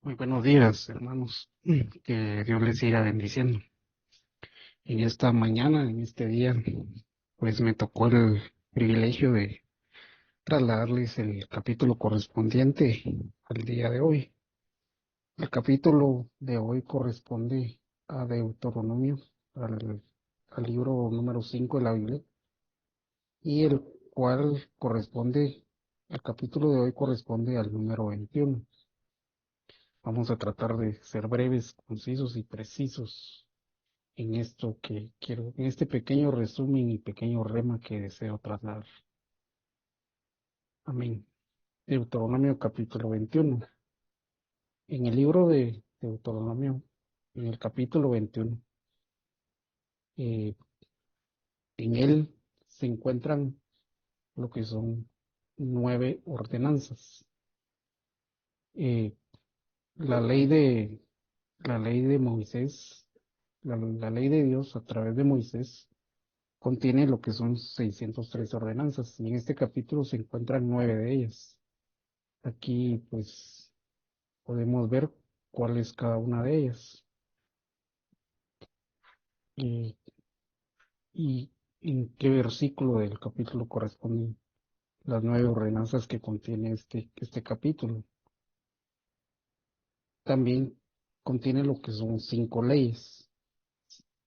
Muy buenos días, hermanos. Que Dios les siga bendiciendo. En esta mañana, en este día, pues me tocó el privilegio de trasladarles el capítulo correspondiente al día de hoy. El capítulo de hoy corresponde a Deuteronomio, al libro número 5 de la Biblia, y el cual corresponde, el capítulo de hoy corresponde al número 21. Vamos a tratar de ser breves, concisos y precisos en esto que quiero, en este pequeño resumen y pequeño rema que deseo trasladar. Amén. Deuteronomio capítulo 21. En el libro de Deuteronomio, en el capítulo 21, eh, en él se encuentran lo que son 9 ordenanzas. Eh, la ley de, la ley de Moisés, la ley de Dios a través de Moisés contiene lo que son 603 ordenanzas y en este capítulo se encuentran 9 de ellas. Aquí pues podemos ver cuál es cada una de ellas y, y en qué versículo del capítulo corresponden las 9 ordenanzas que contiene este capítulo. También contiene lo que son 5 leyes,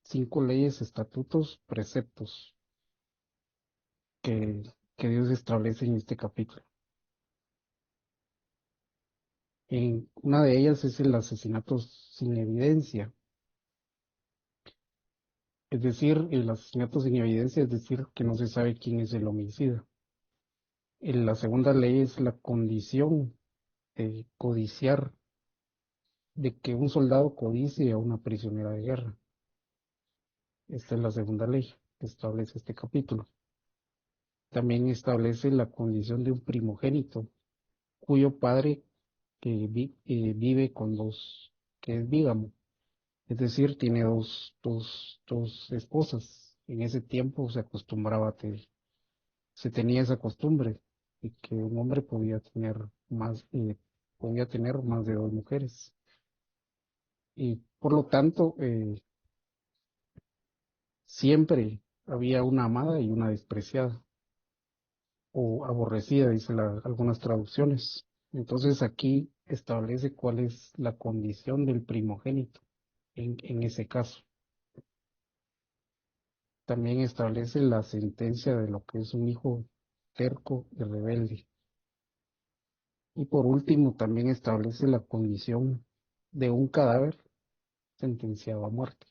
5 leyes, estatutos, preceptos que, que Dios establece en este capítulo. En una de ellas es el asesinato sin evidencia. Es decir, el asesinato sin evidencia, es decir, que no se sabe quién es el homicida. La segunda ley es la condición de codiciar, de que un soldado codicie a una prisionera de guerra. Esta es la segunda ley que establece este capítulo. También establece la condición de un primogénito cuyo padre vive con que es bígamo, es decir, tiene dos esposas. En ese tiempo se acostumbraba se tenía esa costumbre de que un hombre podía tener más de 2 mujeres. Y por lo tanto, siempre había una amada y una despreciada o aborrecida, dicen algunas traducciones. Entonces aquí establece cuál es la condición del primogénito en ese caso. También establece la sentencia de lo que es un hijo terco y rebelde. Y por último, también establece la condición de un cadáver sentenciado a muerte.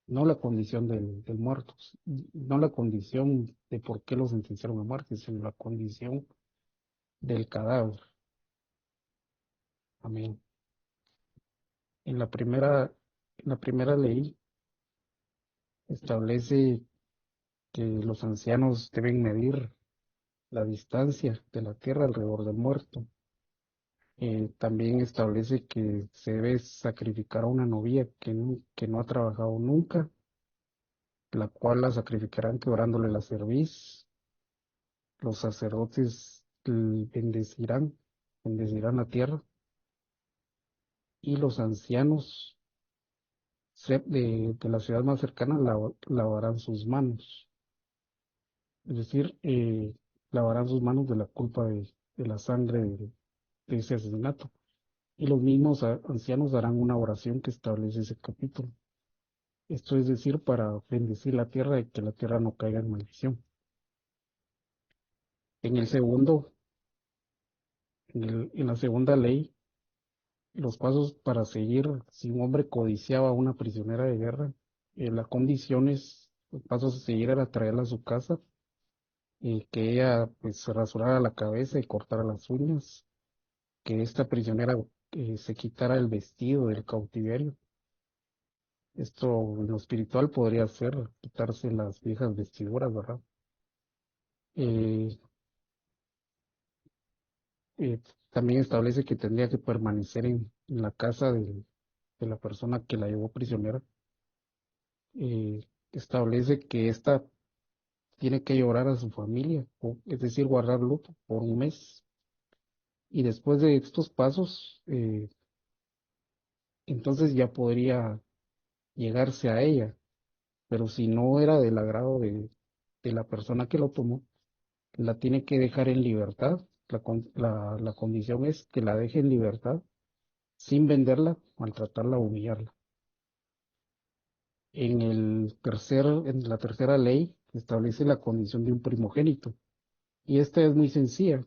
No la condición del muerto, no la condición de por qué lo sentenciaron a muerte, sino la condición del cadáver. Amén. En la primera ley establece que los ancianos deben medir la distancia de la tierra alrededor del muerto. También establece que se debe sacrificar a una novia que no ha trabajado nunca, la cual la sacrificarán quebrándole la cerviz. Los sacerdotes bendecirán la tierra y los ancianos de la ciudad más cercana lavarán sus manos, es decir, lavarán sus manos de la culpa de la sangre de ese asesinato. Y los mismos ancianos harán una oración que establece ese capítulo. Esto es decir, para bendecir la tierra y que la tierra no caiga en maldición. En el segundo, en la segunda ley, los pasos para seguir si un hombre codiciaba a una prisionera de guerra, la condición es, los pasos a seguir era traerla a su casa y que ella pues se rasurara la cabeza y cortara las uñas, que esta prisionera se quitara el vestido del cautiverio. Esto en lo espiritual podría ser quitarse las viejas vestiduras, ¿verdad? Eh, También establece que tendría que permanecer en la casa de la persona que la llevó prisionera. Establece que ésta tiene que llorar a su familia, es decir, guardar luto por un mes. Y después de estos pasos, entonces ya podría llegarse a ella, pero si no era del agrado de la persona que lo tomó, la tiene que dejar en libertad. La condición es que la deje en libertad sin venderla, maltratarla o humillarla. En la tercera ley establece la condición de un primogénito. Y esta es muy sencilla.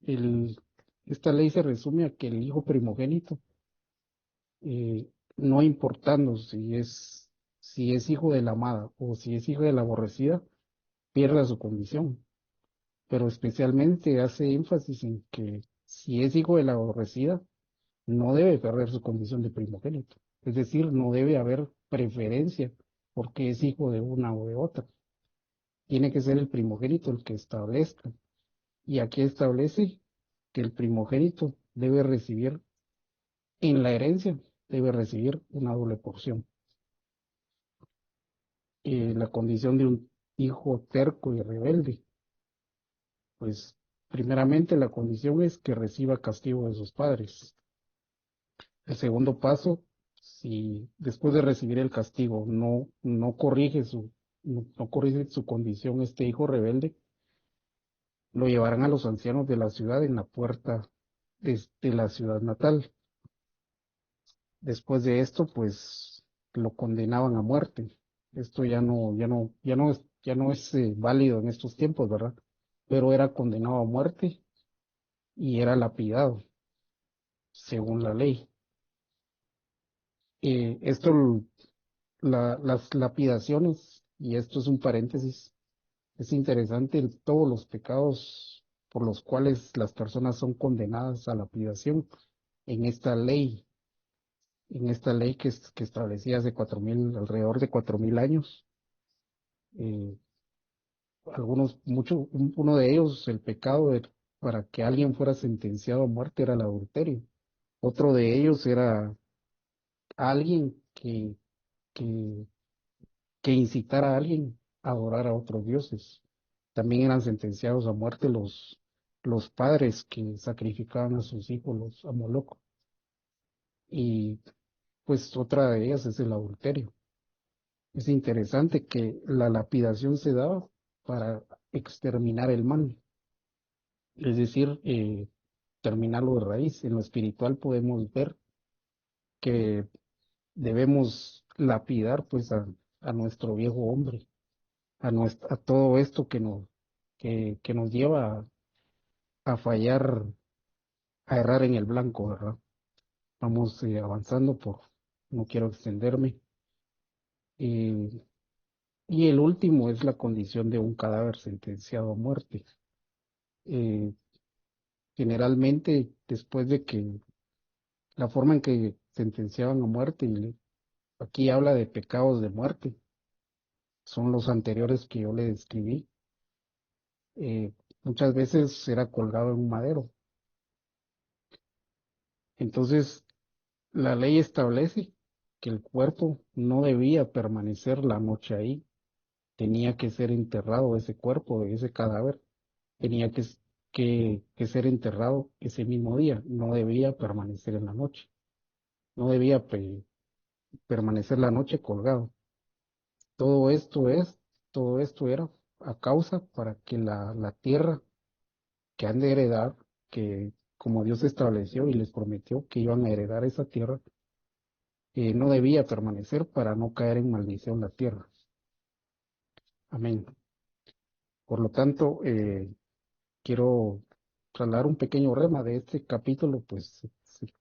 El, esta ley se resume a que el hijo primogénito, eh, no importando si es hijo de la amada o si es hijo de la aborrecida, pierda su condición. Pero especialmente hace énfasis en que si es hijo de la aborrecida, no debe perder su condición de primogénito. Es decir, no debe haber preferencia porque es hijo de una o de otra. Tiene que ser el primogénito el que establezca. Y aquí establece que el primogénito debe recibir en la herencia, debe recibir una doble porción. La condición de un hijo terco y rebelde, pues primeramente la condición es que reciba castigo de sus padres. El segundo paso, si después de recibir el castigo no corrige su condición, este hijo rebelde, lo llevarán a los ancianos de la ciudad en la puerta de la ciudad natal. Después de esto, pues lo condenaban a muerte. Esto ya no es válido en estos tiempos, ¿verdad? Pero era condenado a muerte y era lapidado, según la ley. Esto, las lapidaciones, y esto es un paréntesis, es interesante todos los pecados por los cuales las personas son condenadas a lapidación en esta ley, que establecía hace alrededor de 4000 años. eh, Uno de ellos, el pecado para que alguien fuera sentenciado a muerte era el adulterio. Otro de ellos era alguien que, que incitara a alguien a adorar a otros dioses. También eran sentenciados a muerte los padres que sacrificaban a sus hijos, a Moloco. Y pues otra de ellas es el adulterio. Es interesante que la lapidación se daba para exterminar el mal, es decir, terminarlo de raíz. En lo espiritual podemos ver que debemos lapidar pues a nuestro viejo hombre, a todo esto que nos lleva a fallar, a errar en el blanco, ¿verdad? Vamos avanzando no quiero extenderme. Eh, y el último es la condición de un cadáver sentenciado a muerte. Eh, Generalmente, después de que la forma en que sentenciaban a muerte, aquí habla de pecados de muerte, son los anteriores que yo le describí. eh, Muchas veces era colgado en un madero. Entonces, la ley establece que el cuerpo no debía permanecer la noche ahí, tenía que ser enterrado ese cuerpo, ese cadáver, tenía que ser enterrado ese mismo día, no debía permanecer en la noche, no debía permanecer la noche colgado. Todo esto es, todo esto era a causa para que la tierra que han de heredar, que como Dios estableció y les prometió que iban a heredar esa tierra, no debía permanecer para no caer en maldición la tierra. Amén. Por lo tanto, quiero trasladar un pequeño rema de este capítulo, pues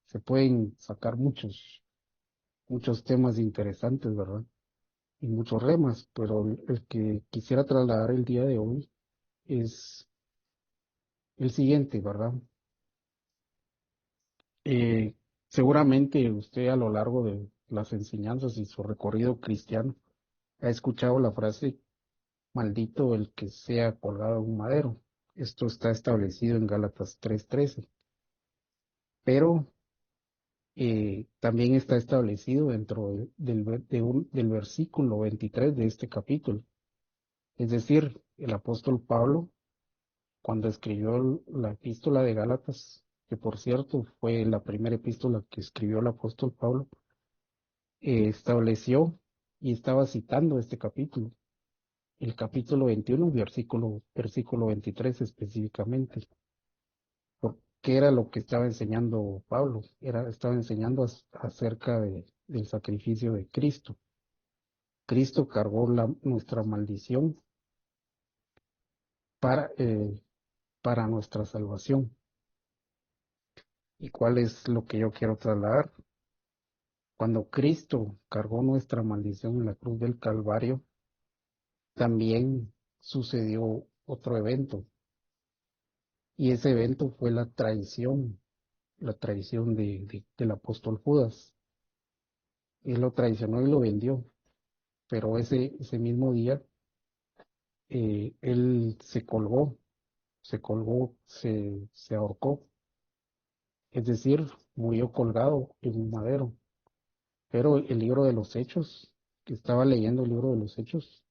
se pueden sacar muchos temas interesantes, ¿verdad? Y muchos remas, pero el que quisiera trasladar el día de hoy es el siguiente, ¿verdad? Eh, Seguramente usted a lo largo de las enseñanzas y su recorrido cristiano ha escuchado la frase, maldito el que sea colgado en un madero. Esto está establecido en Gálatas 3:13, pero también está establecido dentro del versículo 23 de este capítulo. Es decir, el apóstol Pablo, cuando escribió la epístola de Gálatas, que por cierto fue la primera epístola que escribió el apóstol Pablo, estableció y estaba citando este capítulo, el capítulo 21, versículo 23 específicamente. ¿Qué era lo que estaba enseñando Pablo? Estaba enseñando acerca del sacrificio de Cristo. Cristo cargó nuestra maldición para, eh, para nuestra salvación. ¿Y cuál es lo que yo quiero trasladar? Cuando Cristo cargó nuestra maldición en la cruz del Calvario, también sucedió otro evento. Y ese evento fue la traición del apóstol Judas. Él lo traicionó y lo vendió. Pero ese mismo día, él se ahorcó. Es decir, murió colgado en un madero. Pero el libro de los Hechos, que estaba leyendo el libro de los Hechos,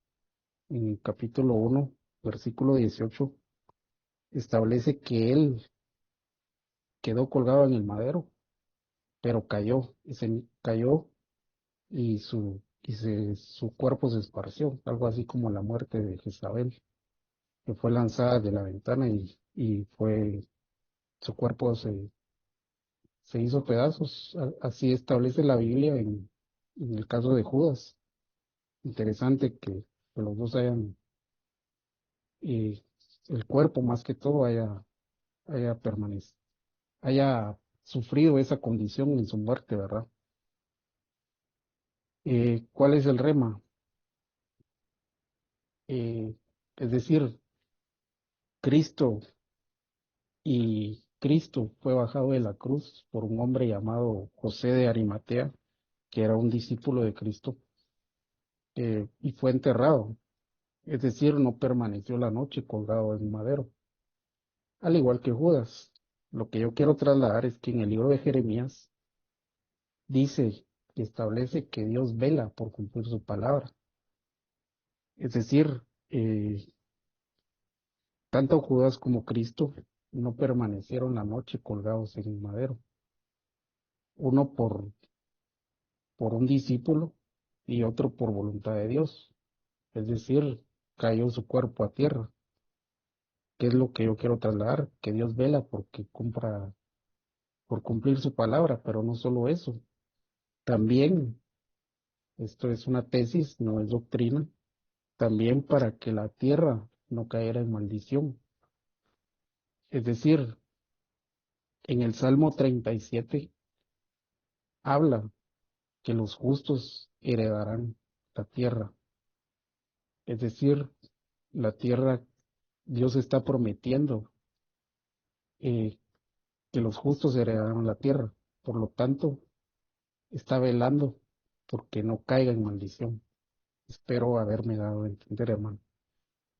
en el capítulo 1, versículo 18, establece que él quedó colgado en el madero, pero cayó su cuerpo se esparció, algo así como la muerte de Jezabel, que fue lanzada de la ventana su cuerpo se hizo pedazos. Así establece la Biblia en el caso de Judas. Interesante que los dos y el cuerpo más que todo haya permanecido, haya sufrido esa condición en su muerte, ¿verdad? ¿Cuál es el rema? Eh, es decir, Cristo Cristo fue bajado de la cruz por un hombre llamado José de Arimatea, que era un discípulo de Cristo, y fue enterrado. Es decir, no permaneció la noche colgado en un madero, al igual que Judas. Lo que yo quiero trasladar es que en el libro de Jeremías dice que establece que Dios vela por cumplir su palabra. Es decir, tanto Judas como Cristo no permanecieron la noche colgados en un madero. Uno por un discípulo y otro por voluntad de Dios. Es decir, cayó su cuerpo a tierra. ¿Qué es lo que yo quiero trasladar? Que Dios vela por cumplir su palabra, pero no solo eso. También, esto es una tesis, no es doctrina, también para que la tierra no cayera en maldición. Es decir, en el Salmo 37 habla que los justos heredarán la tierra. Es decir, la tierra, Dios está prometiendo eh, que los justos heredarán la tierra. Por lo tanto, está velando porque no caiga en maldición. Espero haberme dado a entender, hermano.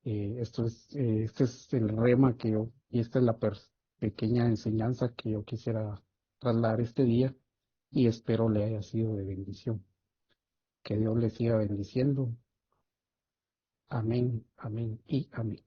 Este es el rema y esta es la pequeña enseñanza que yo quisiera trasladar este día y espero le haya sido de bendición. Que Dios le siga bendiciendo. Amén, amén y amén.